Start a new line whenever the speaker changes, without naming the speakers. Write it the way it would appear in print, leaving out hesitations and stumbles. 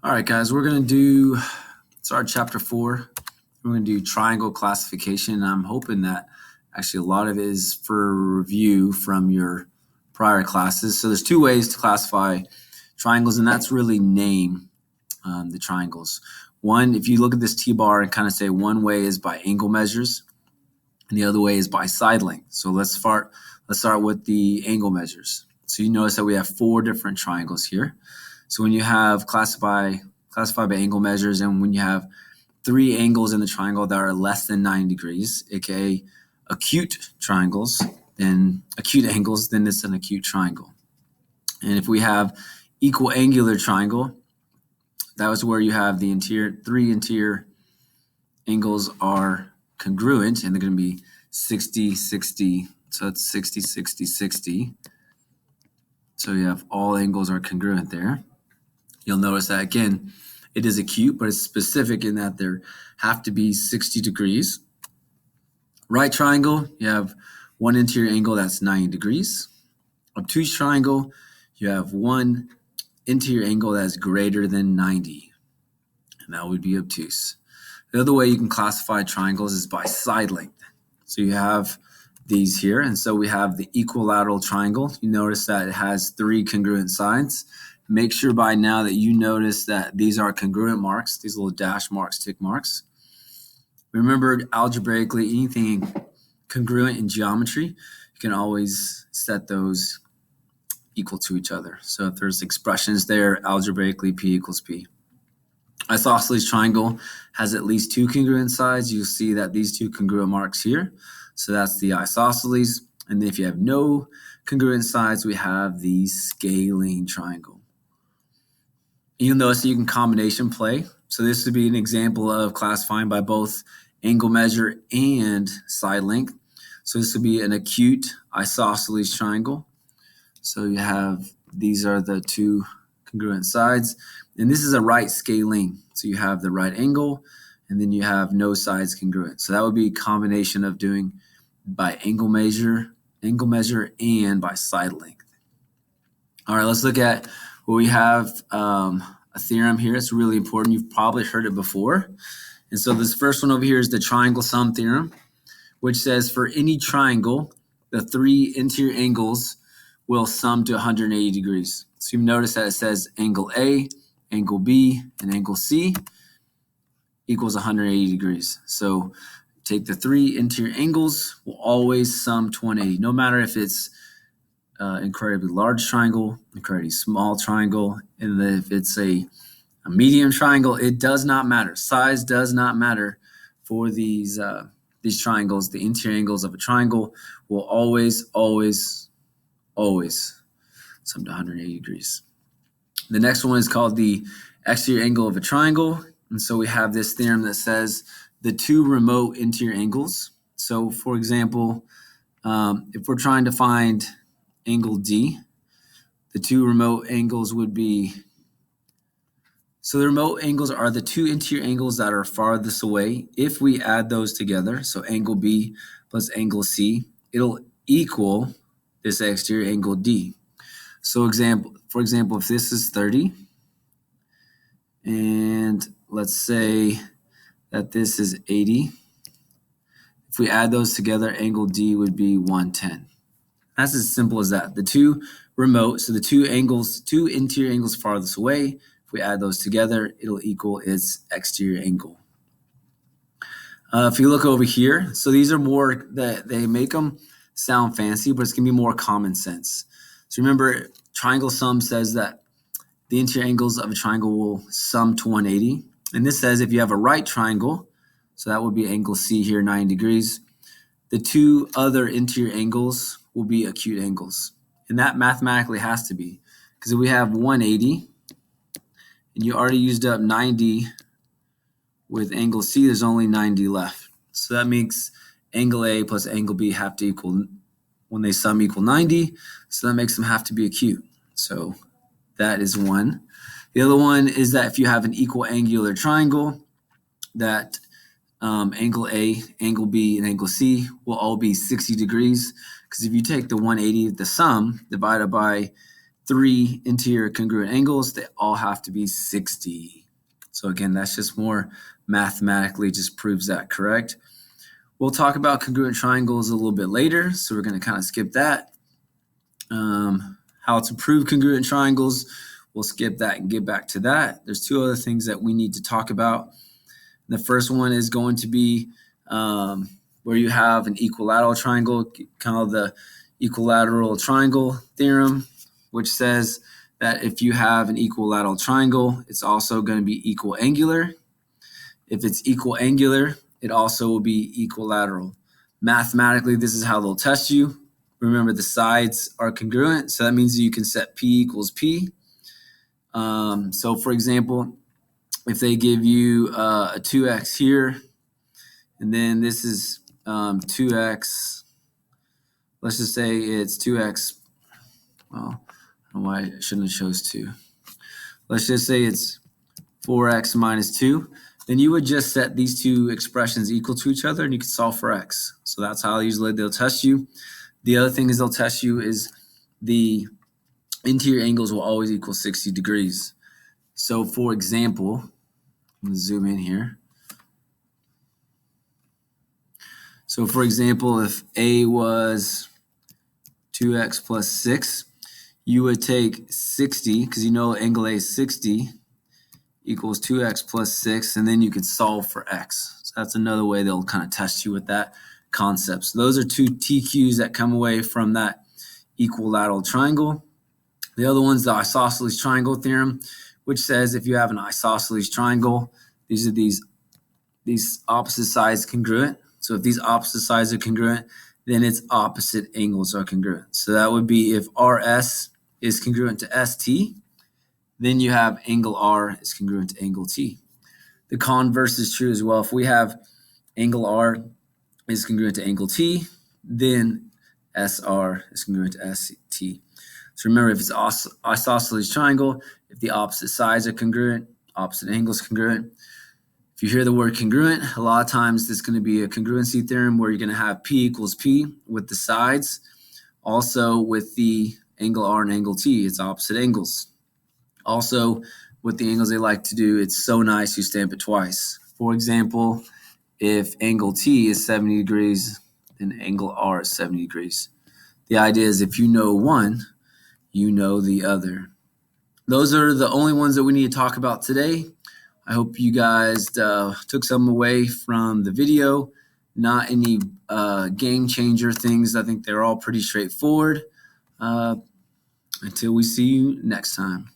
All right, guys, it's our chapter 4. We're going to do triangle classification. And I'm hoping that actually a lot of it is for review from your prior classes. So there's two ways to classify triangles, and that's really name the triangles. One, if you look at this T-bar and kind of say one way is by angle measures, and the other way is by side length. So let's start with the angle measures. So you notice that we have 4 different triangles here. So when you have classify by angle measures, and when you have 3 angles in the triangle that are less than 90 degrees, aka acute angles, then it's an acute triangle. And if we have equal angular triangle, that was where you have the 3 interior angles are congruent, and they're going to be 60, 60. So it's 60, 60, 60. So you have all angles are congruent there. You'll notice that, again, it is acute, but it's specific in that there have to be 60 degrees. Right triangle, you have one interior angle that's 90 degrees. Obtuse triangle, you have one interior angle that's greater than 90, and that would be obtuse. The other way you can classify triangles is by side length. So you have these here, and so we have the equilateral triangle. You notice that it has 3 congruent sides. Make sure by now that you notice that these are congruent marks, these little dash marks, tick marks. Remember, algebraically, anything congruent in geometry, you can always set those equal to each other. So if there's expressions there, algebraically, P equals P. Isosceles triangle has at least 2 congruent sides. You'll see that these 2 congruent marks here. So that's the isosceles. And then if you have no congruent sides, we have the scalene triangle. You'll notice that you can combination play. So this would be an example of classifying by both angle measure and side length. So this would be an acute isosceles triangle. So you have, these are the 2 congruent sides. And this is a right scalene. So you have the right angle, and then you have no sides congruent. So that would be a combination of doing by angle measure, and by side length. All right, let's look at what we have. A theorem here. It's really important. You've probably heard it before. And so this first one over here is the triangle sum theorem, which says for any triangle, the 3 interior angles will sum to 180 degrees. So you've noticed that it says angle A, angle B, and angle C equals 180 degrees. So take the 3 interior angles, will always sum to 180, no matter if it's incredibly large triangle, incredibly small triangle, and if it's a medium triangle, it does not matter. Size does not matter for these triangles. The interior angles of a triangle will always sum to 180 degrees. The next one is called the exterior angle of a triangle. And so we have this theorem that says the 2 remote interior angles. So for example, if we're trying to find angle D, the 2 remote angles would be, so the remote angles are the 2 interior angles that are farthest away. If we add those together, so angle B plus angle C, it'll equal this exterior angle D. So for example, if this is 30, and let's say that this is 80, if we add those together, angle D would be 110. That's as simple as that. The 2 remote, so the 2 interior angles farthest away, if we add those together, it'll equal its exterior angle. If you look over here, so these are more, that they make them sound fancy, but it's going to be more common sense. So remember, triangle sum says that the interior angles of a triangle will sum to 180. And this says if you have a right triangle, so that would be angle C here, 90 degrees, the 2 other interior angles will be acute angles. And that mathematically has to be, because if we have 180, and you already used up 90 with angle C, there's only 90 left. So that makes angle A plus angle B have to equal, when they sum, equal 90. So that makes them have to be acute. So that is one. The other one is that if you have an equal angular triangle, that angle A, angle B, and angle C will all be 60 degrees. Because if you take the 180, the sum, divided by three interior congruent angles, they all have to be 60. So again, that's just more mathematically just proves that, correct? We'll talk about congruent triangles a little bit later, so we're going to kind of skip that. How to prove congruent triangles, we'll skip that and get back to that. There's two other things that we need to talk about. The first one is going to be where you have an equilateral triangle, kind of the equilateral triangle theorem, which says that if you have an equilateral triangle, it's also going to be equal angular. If it's equal angular, it also will be equilateral. Mathematically, this is how they'll test you. Remember, the sides are congruent, so that means you can set P equals P. So for example, if they give you a 2x here, and then this is 2x, let's just say it's 2x, well, I don't know why I shouldn't have chose 2. Let's just say it's 4x minus 2. Then you would just set these two expressions equal to each other and you can solve for x. So that's how usually they'll test you. The other thing is they'll test you is the interior angles will always equal 60 degrees. So for example, I'm going to zoom in here. So for example, if A was 2x plus 6, you would take 60, because you know angle A is 60, equals 2x plus 6, and then you could solve for x. So that's another way they'll kind of test you with that concept. So those are two TQs that come away from that equilateral triangle. The other one's the isosceles triangle theorem, which says if you have an isosceles triangle, these are these opposite sides congruent. So if these opposite sides are congruent, then its opposite angles are congruent. So that would be if RS is congruent to ST, then you have angle R is congruent to angle T. The converse is true as well. If we have angle R is congruent to angle T, then SR is congruent to ST. So remember, if it's isosceles triangle, if the opposite sides are congruent, opposite angles congruent. If you hear the word congruent, a lot of times there's going to be a congruency theorem where you're going to have P equals P with the sides. Also with the angle R and angle T, it's opposite angles. Also, with the angles they like to do, it's so nice you stamp it twice. For example, if angle T is 70 degrees, then angle R is 70 degrees. The idea is if you know one, you know the other. Those are the only ones that we need to talk about today. I hope you guys took some away from the video. Not any game changer things. I think they're all pretty straightforward. Until we see you next time.